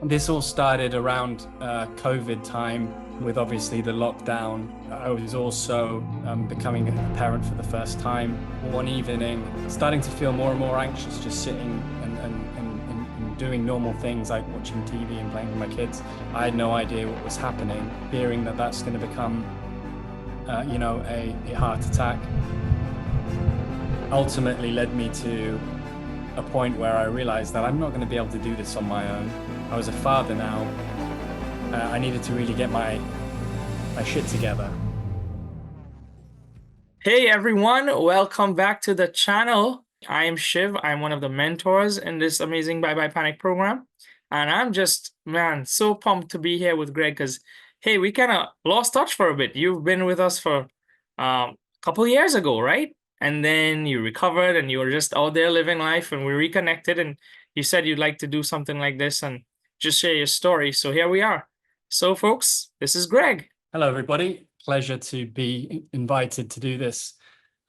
This all started around COVID time with obviously the lockdown. I was also becoming a parent for the first time. One evening, starting to feel more and more anxious, just sitting and doing normal things like watching TV and playing with my kids. I had no idea what was happening, fearing that that's going to become, a heart attack. Ultimately led me to a point where I realized that I'm not going to be able to do this on my own. I was a father now. I needed to really get my shit together. Hey everyone, welcome back to the channel. I am Shiv. I'm one of the mentors in this amazing Bye Bye Panic program. And I'm just, man, so pumped to be here with Greg because, hey, we kind of lost touch for a bit. You've been with us for a couple of years ago, right? And then you recovered and you were just out there living life and we reconnected and you said you'd like to do something like this and just share your story. So here we are. So, folks, this is Greg. Hello, everybody. Pleasure to be invited to do this.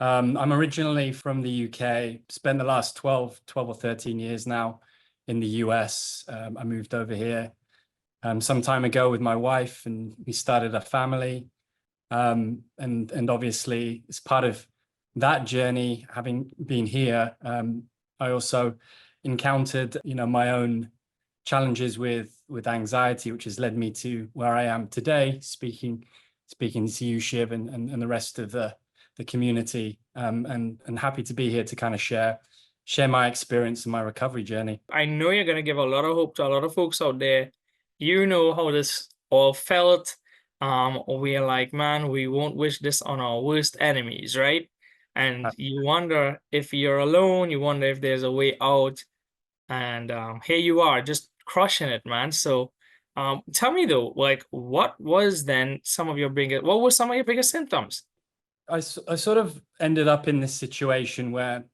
I'm originally from the UK, spent the last 12 or 13 years now in the US. I moved over here some time ago with my wife and we started a family. And obviously, as part of that journey, having been here, I also encountered, my own challenges with anxiety, which has led me to where I am today, speaking to you, Shiv, and the rest of the community. And happy to be here to kind of share my experience and my recovery journey. I know you're going to give a lot of hope to a lot of folks out there. You know how this all felt. We're like, man, we won't wish this on our worst enemies, right? And you wonder if you're alone. You wonder if there's a way out. And here you are, just crushing it, man. So tell me though, like, what was then what were some of your biggest symptoms? I sort of ended up in this situation where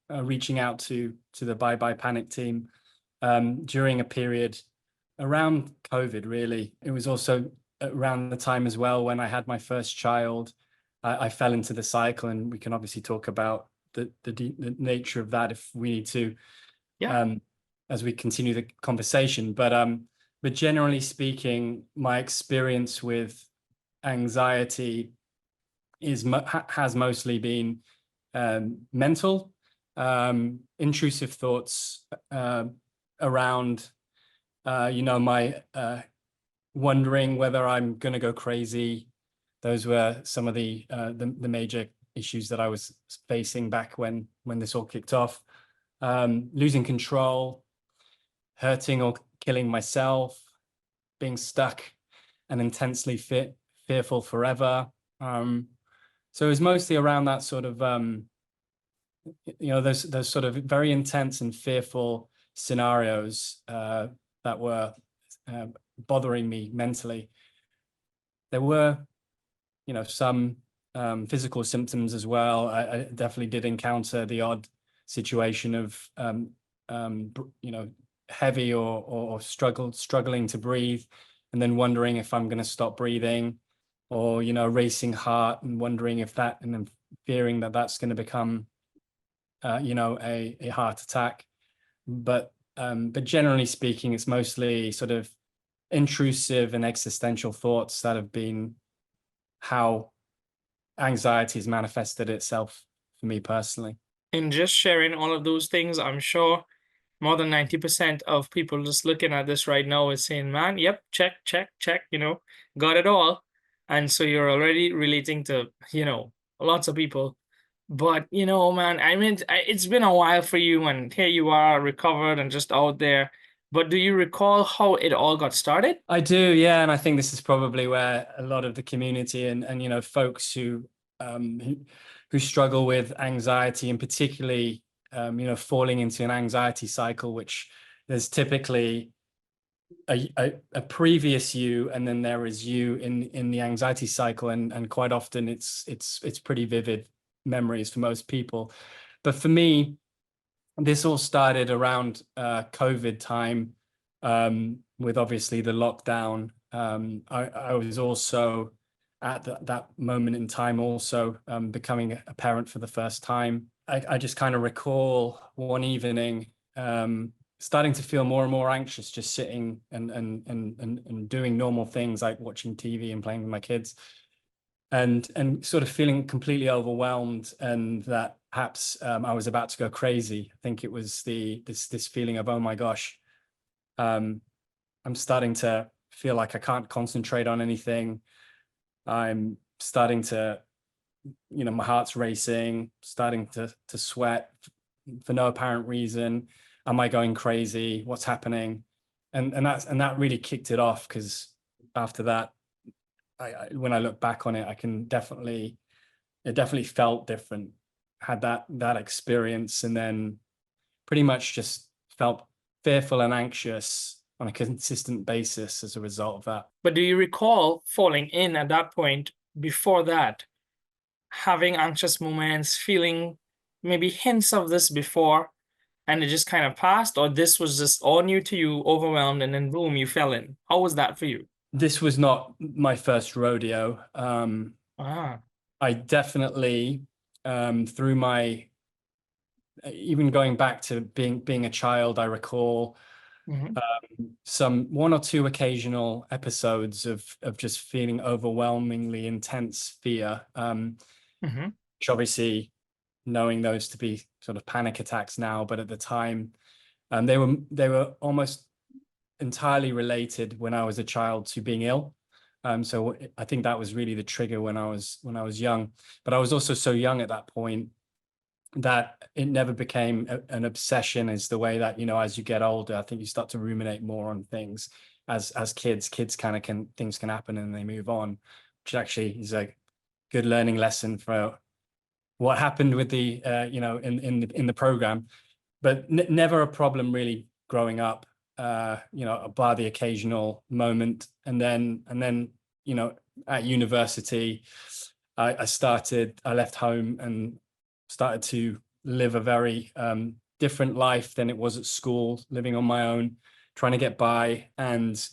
reaching out to the Bye Bye Panic team during a period around COVID, really. It was also around the time as well when I had my first child. I fell into the cycle, and we can obviously talk about the nature of that if we need to, Yeah. as we continue the conversation. But generally speaking, my experience with anxiety has mostly been mental, intrusive thoughts around, my wondering whether I'm going to go crazy. Those were some of the major issues that I was facing back when this all kicked off. Losing control, hurting or killing myself, being stuck and intensely fearful forever. So it was mostly around that sort of, those sort of very intense and fearful scenarios that were bothering me mentally. There were, some physical symptoms as well. I definitely did encounter the odd situation of, heavy or struggling to breathe, and then wondering if I'm going to stop breathing, or racing heart and wondering if that, and then fearing that that's going to become a heart attack. But generally speaking, it's mostly sort of intrusive and existential thoughts that have been how anxiety has manifested itself for me personally. And just sharing all of those things, I'm sure more than 90% of people just looking at this right now is saying, man, yep, check, check, check, got it all. And so you're already relating to, lots of people. But, man, I mean, it's been a while for you, and here you are, recovered and just out there. But do you recall how it all got started? I do, yeah, and I think this is probably where a lot of the community and folks who struggle with anxiety, and particularly falling into an anxiety cycle, which there's typically a previous you, and then there is you in the anxiety cycle, and quite often it's pretty vivid memories for most people. But for me, this all started around COVID time, with obviously the lockdown. I was also at that moment in time also becoming a parent for the first time. I just kind of recall one evening starting to feel more and more anxious, just sitting and doing normal things like watching TV and playing with my kids, and sort of feeling completely overwhelmed, and that perhaps I was about to go crazy. I think it was this feeling of, oh my gosh, I'm starting to feel like I can't concentrate on anything. I'm starting to, my heart's racing, starting to sweat for no apparent reason. Am I going crazy? What's happening? And that really kicked it off, because after that, when I look back on it, it definitely felt different. Had that experience, and then pretty much just felt fearful and anxious on a consistent basis as a result of that. But do you recall falling in at that point, before that, having anxious moments, feeling maybe hints of this before, and it just kind of passed, or this was just all new to you, overwhelmed, and then boom, you fell in? How was that for you? This was not my first rodeo. I definitely, through my, even going back to being a child, I recall some one or two occasional episodes of just feeling overwhelmingly intense fear, which obviously, knowing those to be sort of panic attacks now, but at the time, they were almost entirely related when I was a child to being ill. So I think that was really the trigger when I was young. But I was also so young at that point that it never became an obsession, as the way that, as you get older, I think you start to ruminate more on things. As kids kind of things can happen and they move on, which actually is a good learning lesson for what happened with the in the program. But never a problem really growing up, bar the occasional moment. And then at university, I left home and started to live a very different life than it was at school, living on my own, trying to get by. And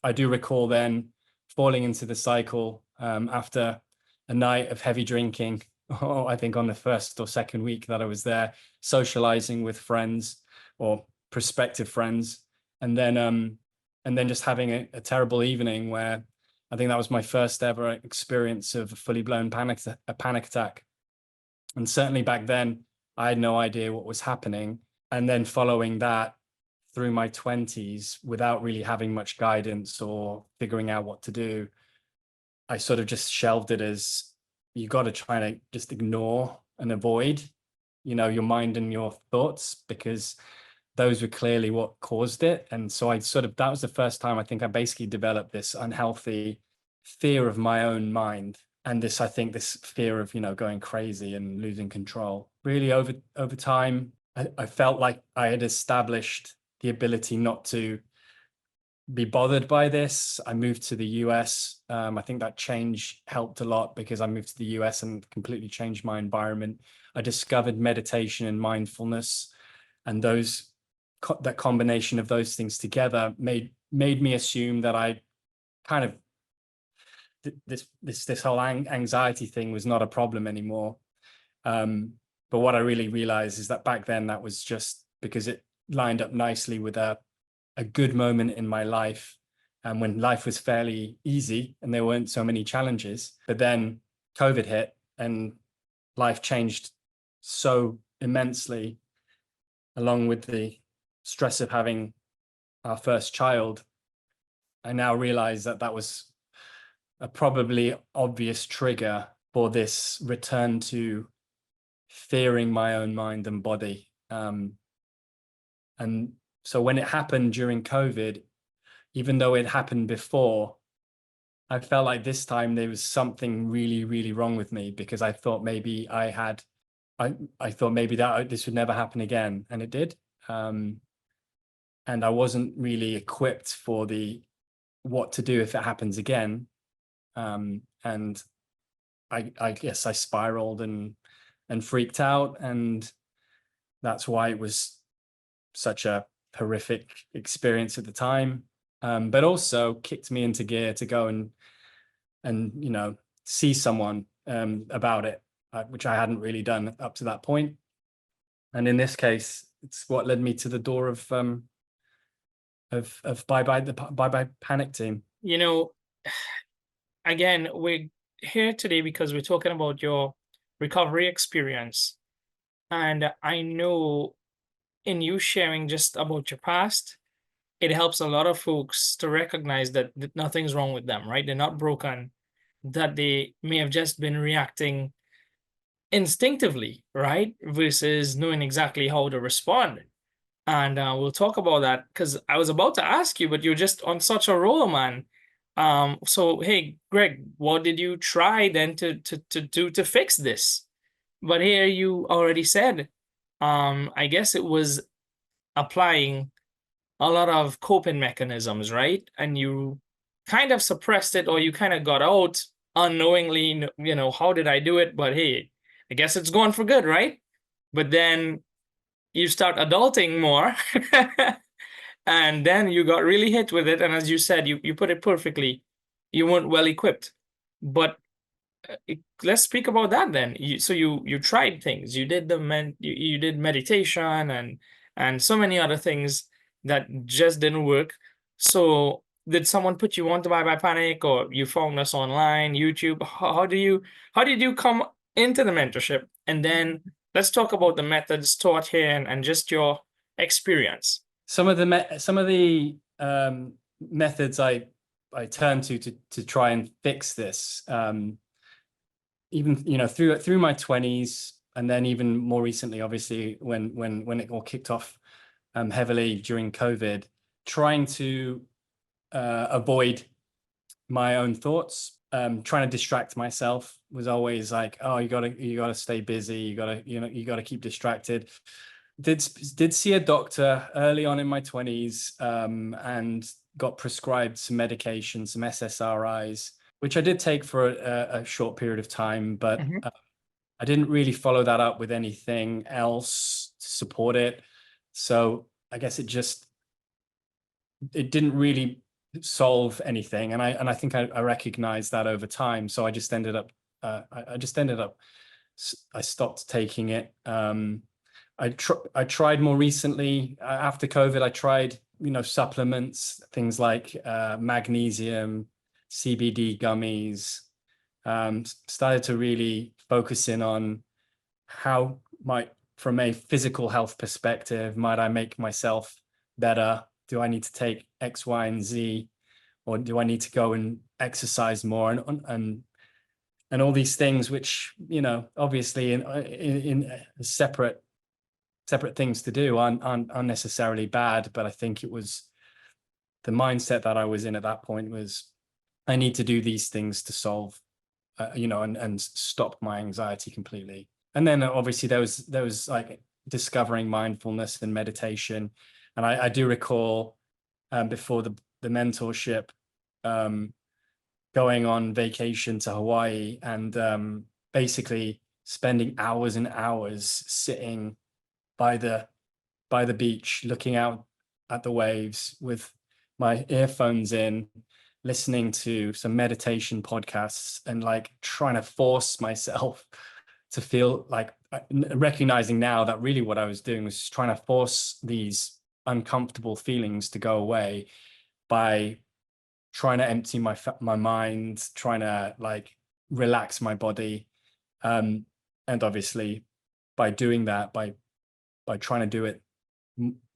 I do recall then falling into the cycle after a night of heavy drinking. I think on the first or second week that I was there, socializing with friends or prospective friends, and then just having a terrible evening where I think that was my first ever experience of a fully blown panic attack. And certainly back then, I had no idea what was happening. And then following that, through my 20s, without really having much guidance or figuring out what to do, I sort of just shelved it as, you got to try to just ignore and avoid, your mind and your thoughts, because those were clearly what caused it. And so that was the first time I think I basically developed this unhealthy fear of my own mind. And this fear of, going crazy and losing control. Really over time, I felt like I had established the ability not to be bothered by this. I moved to the US. I think that change helped a lot, because I moved to the US and completely changed my environment. I discovered meditation and mindfulness, and that combination of those things together made me assume that I kind of this whole anxiety thing was not a problem anymore. But what I really realized is that back then, that was just because it lined up nicely with a good moment in my life, and when life was fairly easy and there weren't so many challenges. But then COVID hit and life changed so immensely, along with the stress of having our first child. I now realize that was a probably obvious trigger for this return to fearing my own mind and body. And so when it happened during COVID, even though it happened before, I felt like this time there was something really, really wrong with me, because I thought maybe I thought maybe that this would never happen again, and it did. And I wasn't really equipped for what to do if it happens again. And I guess I spiraled and freaked out, and that's why it was such a horrific experience at the time. But also kicked me into gear to go and see someone about it, which I hadn't really done up to that point. And in this case, it's what led me to the door of Bye Bye Panic team. You know, again, we're here today because we're talking about your recovery experience. And I know in you sharing just about your past, it helps a lot of folks to recognize that nothing's wrong with them, right? They're not broken, that they may have just been reacting instinctively, right? Versus knowing exactly how to respond. And we'll talk about that because I was about to ask you, but you're just on such a roll, man. So hey, Greg, what did you try then to do to fix this? But here you already said, I guess it was applying a lot of coping mechanisms, right? And you kind of suppressed it, or you kind of got out unknowingly, you know, how did I do it? But hey, I guess it's going for good, right? But then you start adulting more and then you got really hit with it. And as you said, you put it perfectly, you weren't well equipped. But let's speak about that then. So you tried things, you did you did meditation and so many other things that just didn't work. So did someone put you on to Bye Bye Panic, or you found us online, YouTube? How did you come into the mentorship? And then let's talk about the methods taught here and just your experience. Some of the methods I turned to try and fix this, even, you know, through my 20s, and then even more recently, obviously, when it all kicked off heavily during COVID, trying to avoid my own thoughts, trying to distract myself was always like, oh, you gotta stay busy, you gotta keep distracted. Did see a doctor early on in my 20s, and got prescribed some medication, some SSRIs, which I did take for a short period of time, but I didn't really follow that up with anything else to support it. So I guess it didn't really solve anything, and I think I recognized that over time. So I stopped taking it. I tried more recently, after COVID. I tried, you know, supplements, things like magnesium, CBD gummies. Started to really focus in on how from a physical health perspective, might I make myself better? Do I need to take X, Y, and Z, or do I need to go and exercise more, and all these things, which, you know, obviously in separate things to do aren't necessarily bad, but I think it was the mindset that I was in at that point was, I need to do these things to solve, you know, and stop my anxiety completely. And then obviously there was like discovering mindfulness and meditation. And I do recall, before the mentorship, going on vacation to Hawaii and basically spending hours and hours sitting by the beach, looking out at the waves with my earphones in, listening to some meditation podcasts, and like trying to force myself to feel like, recognizing now that really what I was doing was trying to force these uncomfortable feelings to go away by trying to empty my mind, trying to like relax my body, and obviously by doing that, by trying to do it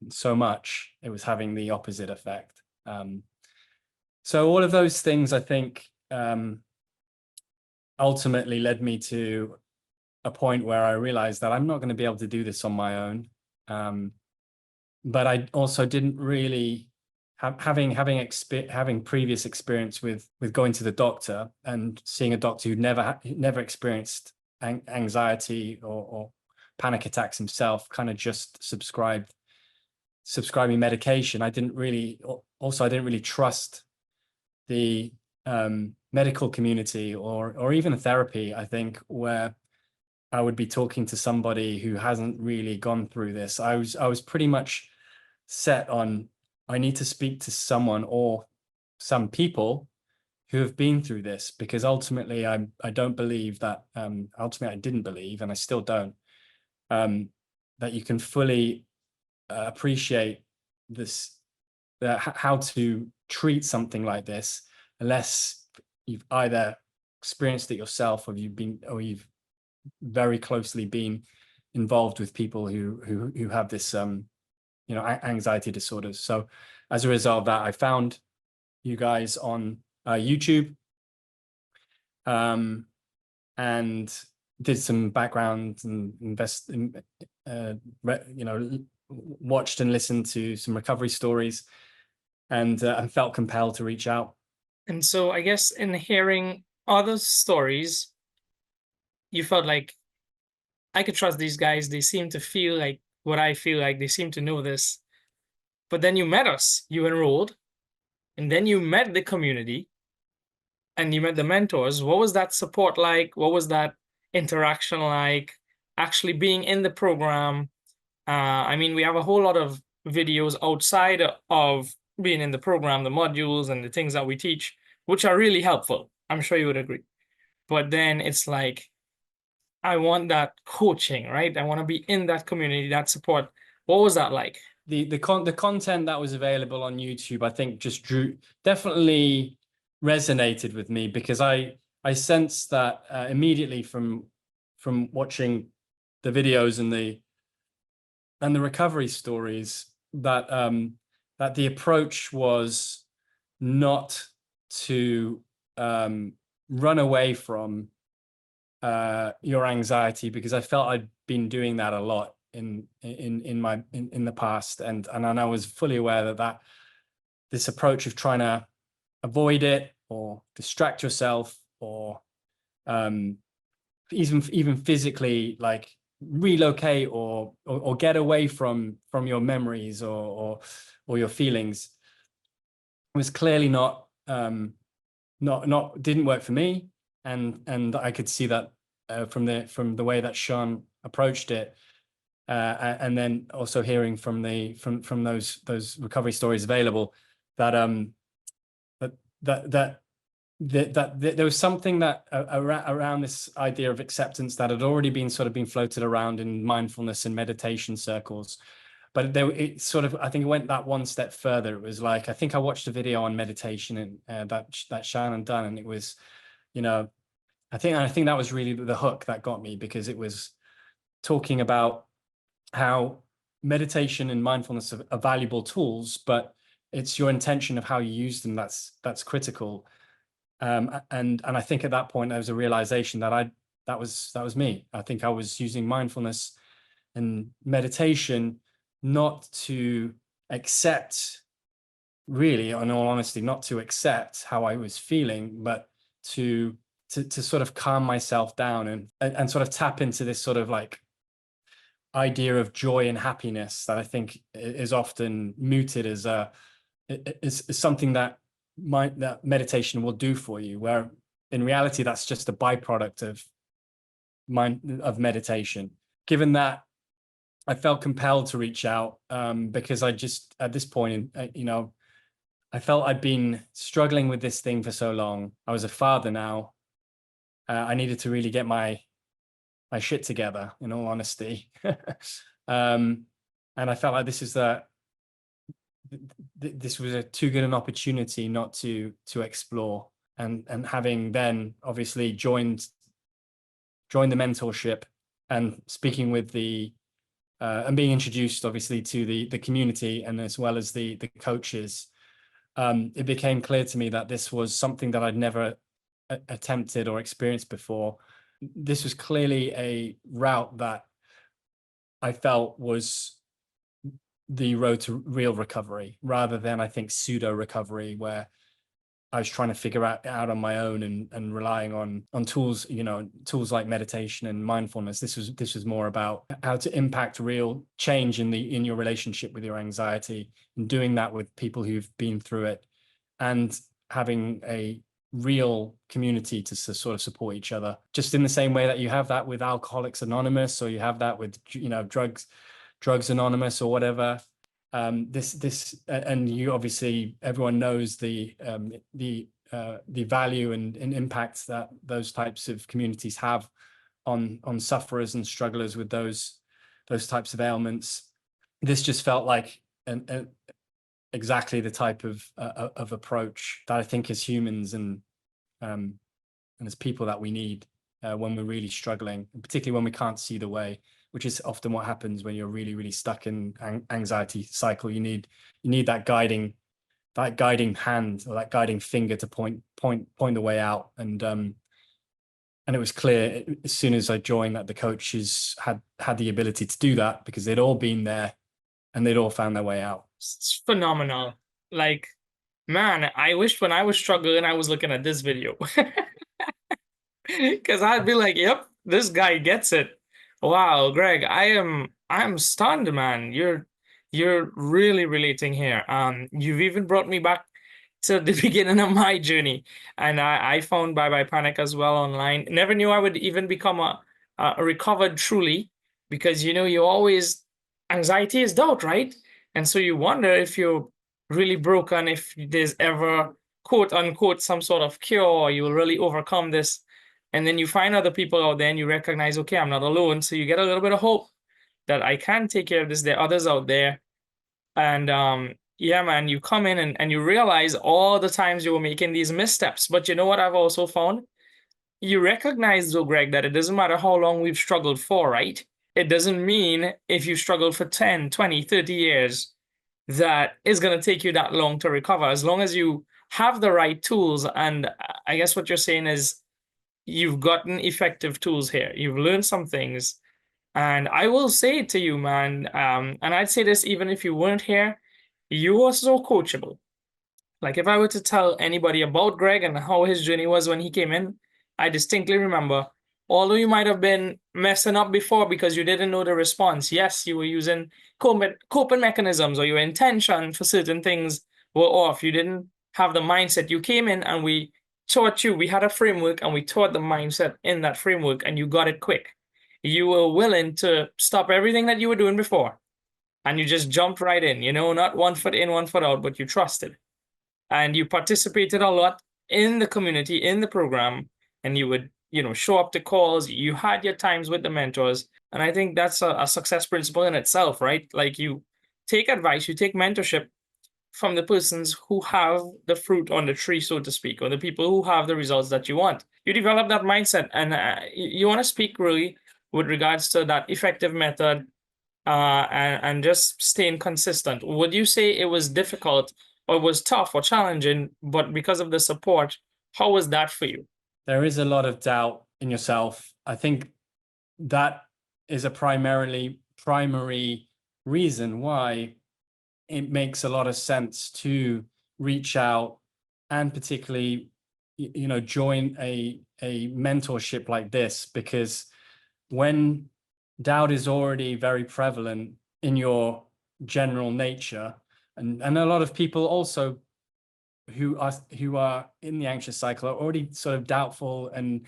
so much, it was having the opposite effect. So all of those things, I think, ultimately led me to a point where I realized that I'm not going to be able to do this on my own. But I also didn't really having previous experience with going to the doctor and seeing a doctor who'd never experienced anxiety or panic attacks himself, kind of just subscribing medication. I didn't really trust the medical community or even therapy, I think, where I would be talking to somebody who hasn't really gone through this. I was pretty much set on, I need to speak to someone or some people who have been through this, because ultimately I don't believe that, ultimately I didn't believe, and I still don't, that you can fully appreciate this, how to treat something like this, unless you've either experienced it yourself, or you've very closely been involved with people who have this anxiety disorders. So as a result of that, I found you guys on YouTube, and did some background and watched and listened to some recovery stories, and felt compelled to reach out. And so I guess in hearing other stories, you felt like I could trust these guys. They seem to feel like what I feel like. They seem to know this. But then you met us, you enrolled, and then you met the community and you met the mentors. What was that support like? What was that interaction like? Actually being in the program. I mean, we have a whole lot of videos outside of being in the program, the modules and the things that we teach, which are really helpful. I'm sure you would agree. But then it's like, I want that coaching, right? I want to be in that community, that support. What was that like? The content that was available on YouTube, I think, just definitely resonated with me, because I sensed that immediately from watching the videos and the recovery stories, that that the approach was not to run away from your anxiety, because I felt I'd been doing that a lot in the past, and I was fully aware that this approach of trying to avoid it or distract yourself, or even physically, like relocate or get away from your memories or your feelings, was clearly not didn't work for me, and I could see that from the way that Shaan approached it, and then also hearing from those recovery stories available, that there was something that around this idea of acceptance that had already been floated around in mindfulness and meditation circles. But it I think it went that one step further. It was like, I think I watched a video on meditation and that Shaan had done, and it was, I think that was really the hook that got me, because it was talking about how meditation and mindfulness are valuable tools, but it's your intention of how you use them that's critical. And I think at that point there was a realization that that was me. I think I was using mindfulness and meditation not to accept, really, in all honesty, not to accept how I was feeling, but to sort of calm myself down and sort of tap into this sort of like idea of joy and happiness that I think is often mooted as something that meditation will do for you, where in reality that's just a byproduct of meditation. Given that, I felt compelled to reach out, because I just, at this point, I felt I'd been struggling with this thing for so long. I was a father now. I needed to really get my shit together, in all honesty. And I felt like this was too good an opportunity not to explore. And having then obviously joined the mentorship, and speaking with and being introduced obviously to the community, and as well as the coaches, it became clear to me that this was something that I'd never attempted or experienced before. This was clearly a route that I felt was the road to real recovery, rather than, I think, pseudo recovery, where I was trying to figure out on my own and relying on tools, tools like meditation and mindfulness. This was more about how to impact real change in your relationship with your anxiety, and doing that with people who've been through it, and having a real community to sort of support each other, just in the same way that you have that with Alcoholics Anonymous, or you have that with Drugs Anonymous or whatever. And you obviously, everyone knows the value and impact that those types of communities have on sufferers and strugglers with those types of ailments. this just felt like exactly the type of approach that I think as humans and as people that we need when we're really struggling, and particularly when we can't see the way, which is often what happens when you're really stuck in anxiety cycle. You need that guiding hand or that guiding finger to point the way out. And it was clear as soon as I joined that the coaches had the ability to do that, because they'd all been there and they'd all found their way out. It's phenomenal. Like, man, I wish when I was struggling, I was looking at this video. Because I'd be like, yep, this guy gets it. Wow, Greg, I'm stunned, man. You're really relating here. You've even brought me back to the beginning of my journey. And I found Bye Bye Panic as well online. Never knew I would even become a recovered truly, because you always, anxiety is doubt, right? And so you wonder if you're really broken, if there's ever quote unquote some sort of cure, or you will really overcome this. And then you find other people out there and you recognize, okay, I'm not alone. So you get a little bit of hope that I can take care of this. There are others out there. And yeah, man, you come in and you realize all the times you were making these missteps. But you know what I've also found? You recognize, though, Greg, that it doesn't matter how long we've struggled for, right? It doesn't mean if you struggled for 10, 20, 30 years that it's going to take you that long to recover. As long as you have the right tools. And I guess what you're saying is you've gotten effective tools here. You've learned some things. And I will say to you, man, and I'd say this even if you weren't here, you are so coachable. Like if I were to tell anybody about Greg and how his journey was when he came in, I distinctly remember, although you might have been messing up before because you didn't know the response, yes, you were using coping mechanisms, or your intention for certain things were off. You didn't have the mindset. You came in and we taught you, we had a framework and we taught the mindset in that framework, and you got it quick. You were willing to stop everything that you were doing before and you just jumped right in, not 1 foot in, 1 foot out, but you trusted. And you participated a lot in the community, in the program, and you would, show up to calls. You had your times with the mentors. And I think that's a success principle in itself, right? Like you take advice, you take mentorship from the persons who have the fruit on the tree, so to speak, or the people who have the results that you want. You develop that mindset, and you want to speak really with regards to that effective method and just staying consistent. Would you say it was difficult or was tough or challenging, but because of the support, how was that for you? There is a lot of doubt in yourself. I think that is a primary reason why it makes a lot of sense to reach out and particularly, join a mentorship like this, because when doubt is already very prevalent in your general nature, and a lot of people also who are in the anxious cycle are already sort of doubtful and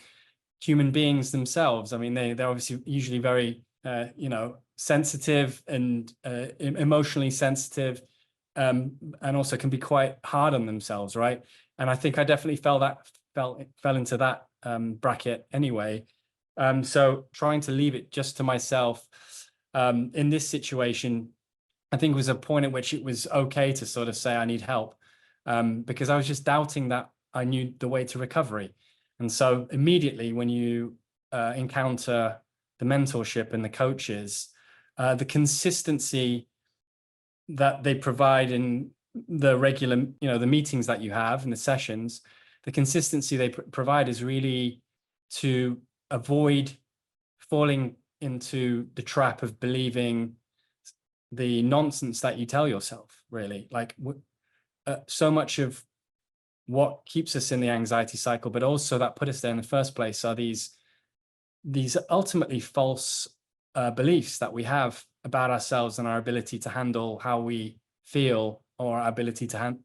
human beings themselves. I mean, they're obviously usually very sensitive and emotionally sensitive, and also can be quite hard on themselves, right? And I think I definitely fell into that bracket anyway. So trying to leave it just to myself in this situation, I think was a point at which it was okay to sort of say I need help, because I was just doubting that I knew the way to recovery. And so immediately when you encounter the mentorship and the coaches, the consistency that they provide in the regular, the meetings that you have and the sessions, the consistency they provide is really to avoid falling into the trap of believing the nonsense that you tell yourself, really. Like so much of what keeps us in the anxiety cycle, but also that put us there in the first place, are these ultimately false beliefs that we have about ourselves and our ability to handle how we feel, or our ability to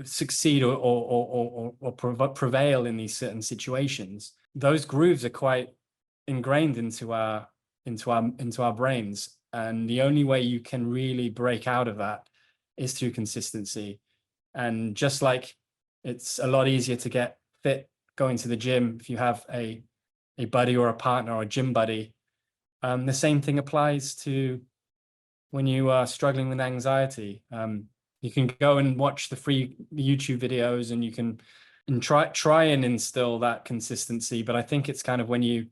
succeed or prevail in these certain situations. Those grooves are quite ingrained into our brains, and the only way you can really break out of that is through consistency. And just like it's a lot easier to get fit going to the gym if you have a buddy or a partner or a gym buddy, the same thing applies to when you are struggling with anxiety. You can go and watch the free YouTube videos, and you can try and instill that consistency. But I think it's kind of when you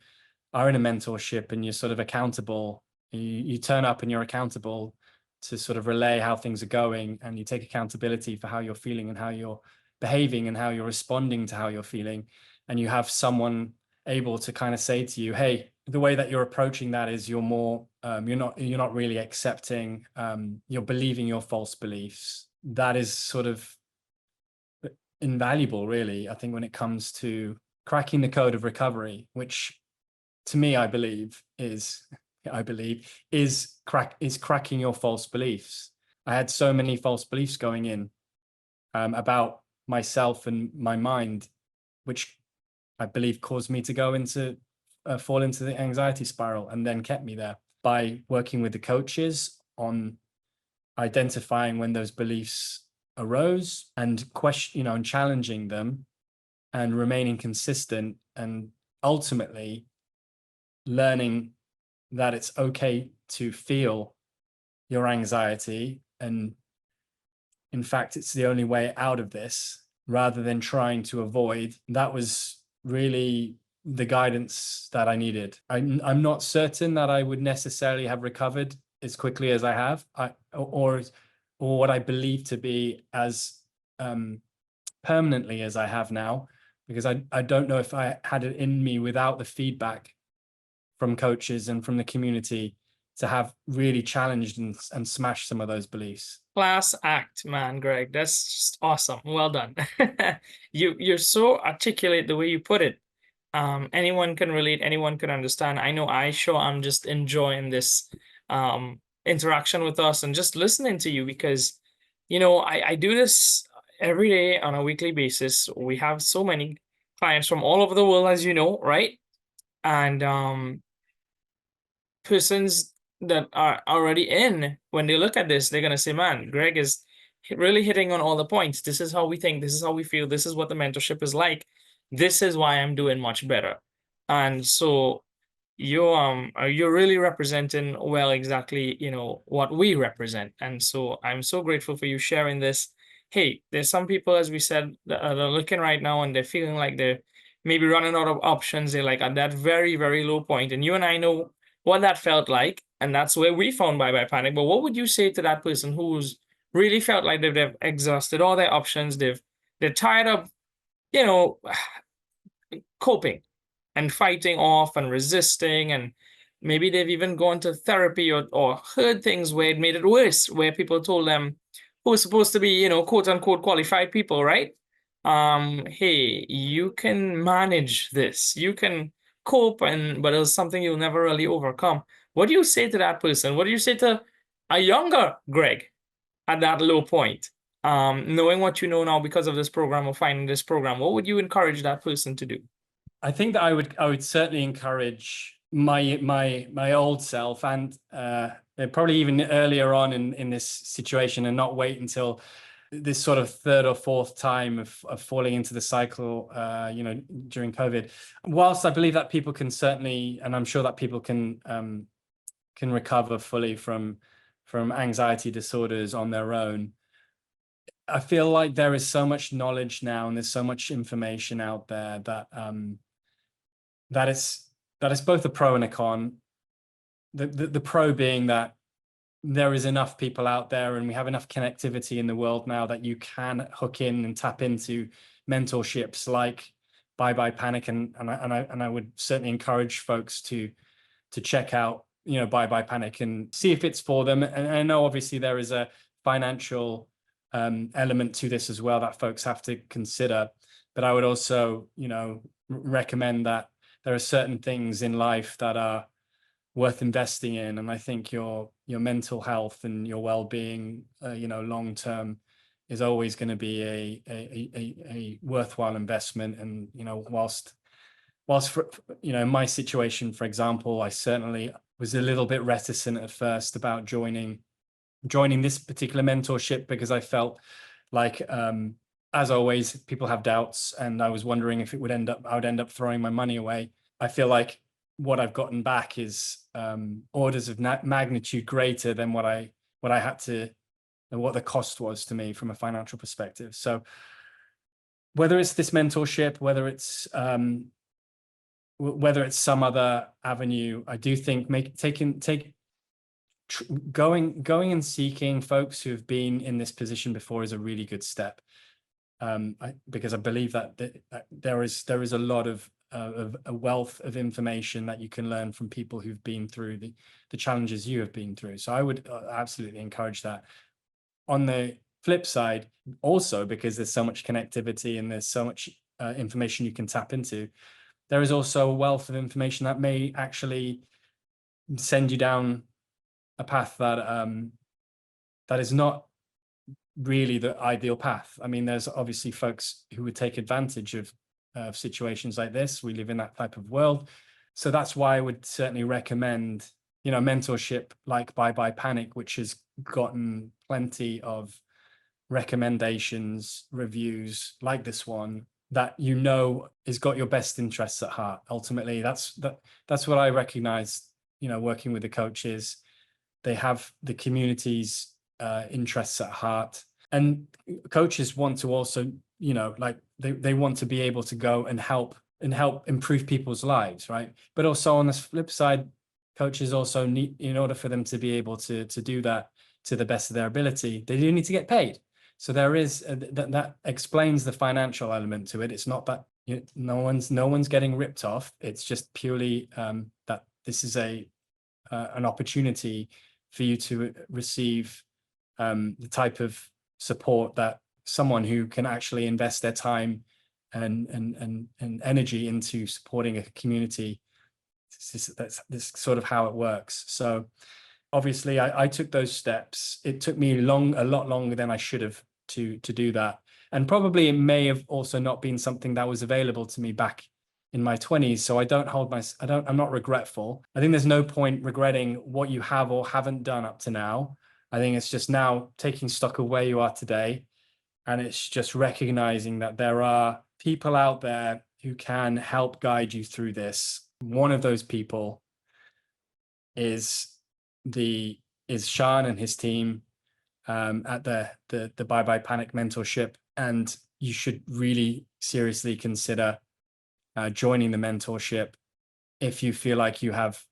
are in a mentorship and you're sort of accountable, you turn up and you're accountable to sort of relay how things are going, and you take accountability for how you're feeling and how you're behaving and how you're responding to how you're feeling. And you have someone able to kind of say to you, hey, the way that you're approaching that is you're more, you're not really accepting, you're believing your false beliefs. That is sort of invaluable, really, I think, when it comes to cracking the code of recovery, which to me, I believe is cracking your false beliefs. I had so many false beliefs going in about myself and my mind, which I believe caused me to go into fall into the anxiety spiral, and then kept me there. By working with the coaches on identifying when those beliefs arose and and challenging them and remaining consistent, and ultimately learning that it's okay to feel your anxiety, and in fact it's the only way out of this, rather than trying to avoid. That was really the guidance that I needed. I'm not certain that I would necessarily have recovered as quickly as I have, or what I believe to be as permanently as I have now, because I don't know if I had it in me without the feedback from coaches and from the community to have really challenged and smashed some of those beliefs. Class act, man, Greg. That's just awesome. Well done. You're so articulate the way you put it. Anyone can relate, anyone can understand. I know I'm just enjoying this interaction with us and just listening to you, because I do this every day on a weekly basis. We have so many clients from all over the world, as you know, right? And persons that are already in, when they look at this, they're going to say, man, Greg is really hitting on all the points. This is how we think, this is how we feel, this is what the mentorship is like, this is why I'm doing much better. And so you're really representing well exactly what we represent. And so I'm so grateful for you sharing this. Hey, there's some people, as we said, that are looking right now and they're feeling like they're maybe running out of options. They're like at that very, very low point, and you and I know what that felt like, and that's where we found Bye Bye Panic. But what would you say to that person who's really felt like they've exhausted all their options, they're tired of coping and fighting off and resisting, and maybe they've even gone to therapy or heard things where it made it worse, where people told them, who are supposed to be quote unquote qualified people, right? Hey, you can manage this, you can cope, but it's something you'll never really overcome. What do you say to that person? What do you say to a younger Greg at that low point, knowing what you know now because of this program or finding this program? What would you encourage that person to do? I think that I would certainly encourage my old self, and probably even earlier on in this situation, and not wait until this sort of third or fourth time of falling into the cycle, during COVID. Whilst I believe that people can certainly, and I'm sure that people can recover fully from anxiety disorders on their own, I feel like there is so much knowledge now, and there's so much information out there that it's both a pro and a con. The pro being that there is enough people out there, and we have enough connectivity in the world now that you can hook in and tap into mentorships like Bye Bye Panic, and I would certainly encourage folks to check out Bye Bye Panic and see if it's for them. And I know obviously there is a financial element to this as well that folks have to consider, but I would also recommend that there are certain things in life that are worth investing in, and I think your mental health and your well-being long term is always going to be a worthwhile investment. And whilst for, in my situation, for example, I certainly was a little bit reticent at first about joining this particular mentorship, because I felt like, as always, people have doubts, and I was wondering if I would end up throwing my money away. I feel like what I've gotten back is orders of magnitude greater than what I had to, and what the cost was to me from a financial perspective. So whether it's this mentorship, whether it's some other avenue, I do think going and seeking folks who have been in this position before is a really good step. Because I believe that there is a lot of a wealth of information that you can learn from people who've been through the challenges you have been through. So I would absolutely encourage that. On the flip side, also, because there's so much connectivity and there's so much information you can tap into, there is also a wealth of information that may actually send you down a path that is not really the ideal path. I mean, there's obviously folks who would take advantage of situations like this. We live in that type of world. So that's why I would certainly recommend, mentorship like Bye Bye Panic, which has gotten plenty of recommendations, reviews like this one, that has got your best interests at heart. Ultimately, that's what I recognize, working with the coaches. They have the community's interests at heart. And coaches want to also, they want to be able to go and help improve people's lives, right? But also on the flip side, coaches also need, in order for them to be able to do that to the best of their ability, they do need to get paid. So there is that explains the financial element to it. It's not that no one's getting ripped off. It's just purely that this is an opportunity for you to receive the type of support that someone who can actually invest their time and energy into supporting a community. This sort of how it works. So obviously I took those steps. It took me a lot longer than I should have to do that. And probably it may have also not been something that was available to me back in my 20s. So I'm not regretful. I think there's no point regretting what you have or haven't done up to now. I think it's just now taking stock of where you are today. And it's just recognizing that there are people out there who can help guide you through this. One of those people is Shaan and his team at the Bye Bye Panic mentorship. And you should really seriously consider joining the mentorship if you feel like you have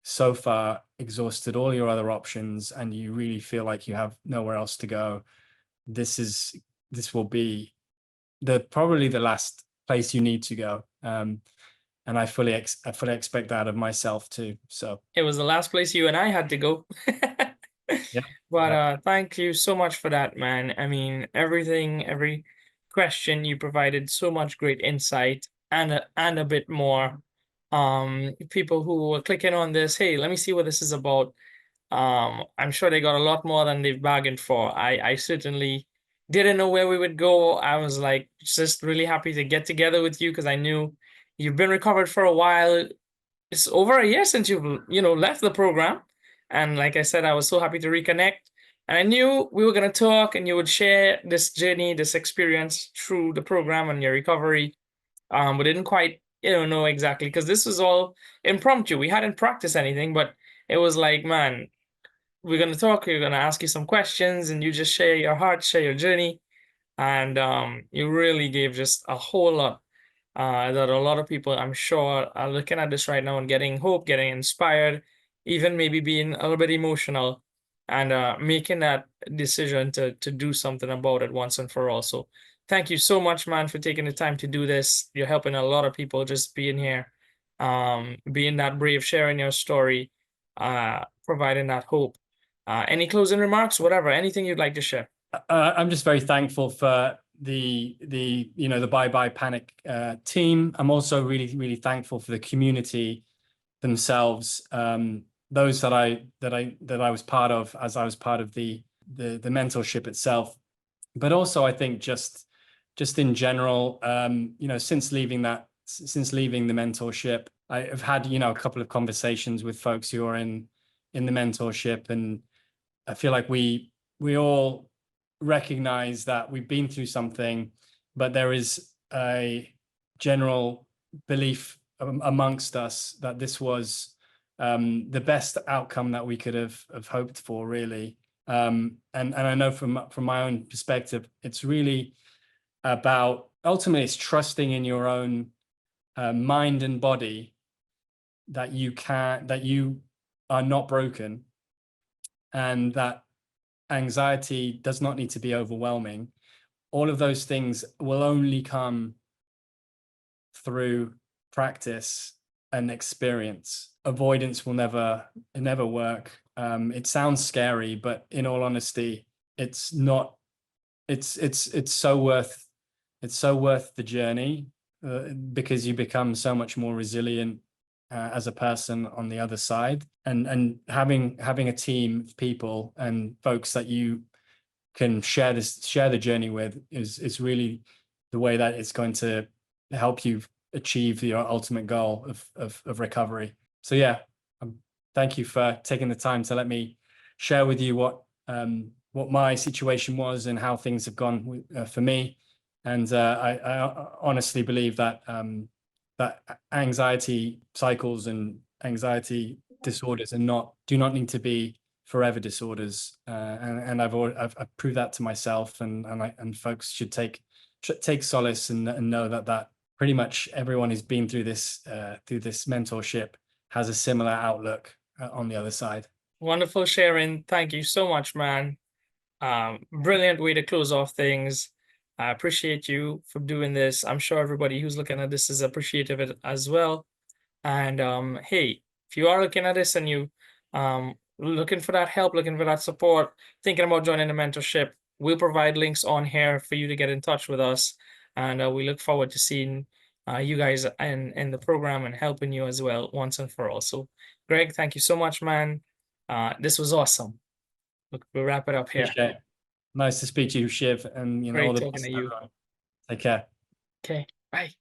so far exhausted all your other options and you really feel like you have nowhere else to go. This will be probably the last place you need to go. And I fully expect that of myself too. So It was the last place you and I had to go. yeah. But thank you so much for that, man. I mean, every question you provided so much great insight and a bit more. People who were clicking on this, hey, let me see what this is about. I'm sure they got a lot more than they've bargained for. I certainly didn't know where we would go. I was like just really happy to get together with you because I knew you've been recovered for a while. It's over a year since you've left the program, and like I said, I was so happy to reconnect. And I knew we were going to talk and you would share this journey, this experience through the program and your recovery. We didn't quite know exactly because this was all impromptu. We hadn't practiced anything, but it was like, man, we're going to talk, we're going to ask you some questions, and you just share your heart, share your journey. And you really gave just a whole lot that a lot of people, I'm sure, are looking at this right now and getting hope, getting inspired, even maybe being a little bit emotional, and making that decision to do something about it once and for all. So thank you so much, man, for taking the time to do this. You're helping a lot of people just being here, being that brave, sharing your story, providing that hope. Any closing remarks, whatever, anything you'd like to share? I'm just very thankful for the Bye Bye Panic team. I'm also really thankful for the community themselves, those that I was part of as I was part of the mentorship itself. But also I think just in general, since leaving the mentorship, I've had a couple of conversations with folks who are in the mentorship, and I feel like we all recognize that we've been through something, but there is a general belief amongst us, that this was the best outcome that we could have hoped for, really. And I know from my own perspective, it's really about, ultimately, it's trusting in your own mind and body that you are not broken, and that anxiety does not need to be overwhelming. All of those things will only come through practice and experience. Avoidance will never work. It sounds scary, but in all honesty, it's not. It's so worth the journey, because you become so much more resilient as a person on the other side, and having a team of people and folks that you can share the journey with is really the way that it's going to help you achieve your ultimate goal of recovery. So yeah, thank you for taking the time to let me share with you what my situation was and how things have gone for me. And I honestly believe that that anxiety cycles and anxiety disorders do not need to be forever disorders. And I've proved that to myself, and folks should take solace and know that pretty much everyone who's been through this mentorship has a similar outlook on the other side. Wonderful sharing. Thank you so much, man. Brilliant way to close off things. I appreciate you for doing this. I'm sure everybody who's looking at this is appreciative of it as well. And hey, if you are looking at this and you looking for that help, looking for that support, thinking about joining the mentorship, we'll provide links on here for you to get in touch with us. And we look forward to seeing you guys in the program and helping you as well once and for all. So, Greg, thank you so much, man. This was awesome. We'll wrap it up here. Appreciate it. Nice to speak to you, Shiv, and all Great the talking best to to you. everyone. Take care. Okay, bye.